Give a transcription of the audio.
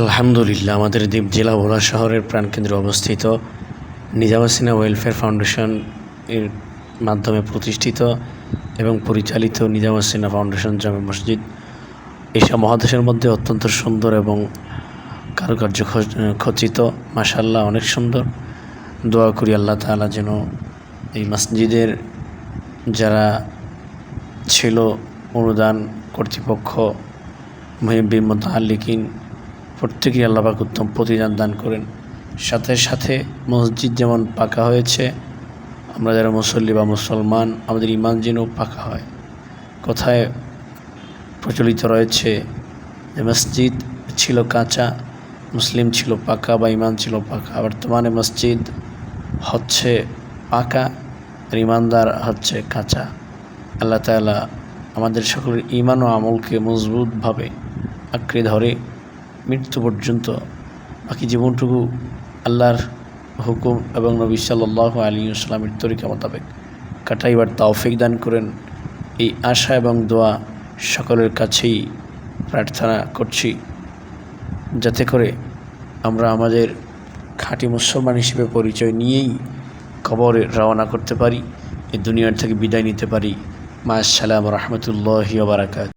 আলহামদুলিল্লাহ, আমাদের দ্বীপ জেলা ভোলা শহরের প্রাণকেন্দ্রে অবস্থিত নিজাম হাসিনা ওয়েলফেয়ার ফাউন্ডেশন এর মাধ্যমে প্রতিষ্ঠিত এবং পরিচালিত নিজাম হাসিনা ফাউন্ডেশন জামে মসজিদ এশিয়া মহাদেশের মধ্যে অত্যন্ত সুন্দর এবং কারুকার্য খচিত। মাশাআল্লাহ, অনেক সুন্দর। দোয়া করি আল্লাহ তাআলা যেন এই মসজিদের যারা ছিল, অনুদান কর্তৃপক্ষ, মুহিব্বিন, মুতাআল্লিকিন, প্রত্যেকেই আল্লাহ পাক উত্তম প্রতিদান দান করেন। সাথে সাথে মসজিদ যেমন পাকা হয়েছে, আমরা যারা মুসল্লি বা মুসলমান, আমাদের ইমান যেন পাকা হয়। কথায় প্রচলিত রয়েছে যে মসজিদ ছিল কাঁচা, মুসলিম ছিল পাকা বা ইমান ছিল পাকা। বর্তমানে মসজিদ হচ্ছে পাকা আর ইমানদার হচ্ছে কাঁচা। আল্লাহ তাআলা আমাদের সকলের ইমান ও আমলকে মজবুতভাবে আঁকড়ে ধরে মৃত্যু পর্যন্ত বাকি জীবনটুকু আল্লাহর হুকুম এবং নবী সাল্লাল্লাহু আলাইহি ওয়াসাল্লামের তরিকা মোতাবেক কাটাইবার তৌফিক দান করেন। এই আশা এবং দোয়া সকলের কাছেই প্রার্থনা করছি, যাতে করে আমরা আমাদের খাঁটি মুসলমান হিসেবে পরিচয় নিয়েই কবরে রওনা করতে পারি, এই দুনিয়ার থেকে বিদায় নিতে পারি। মা আসসালামু রাহমাতুল্লাহি ওয়া বারাকাতুহু।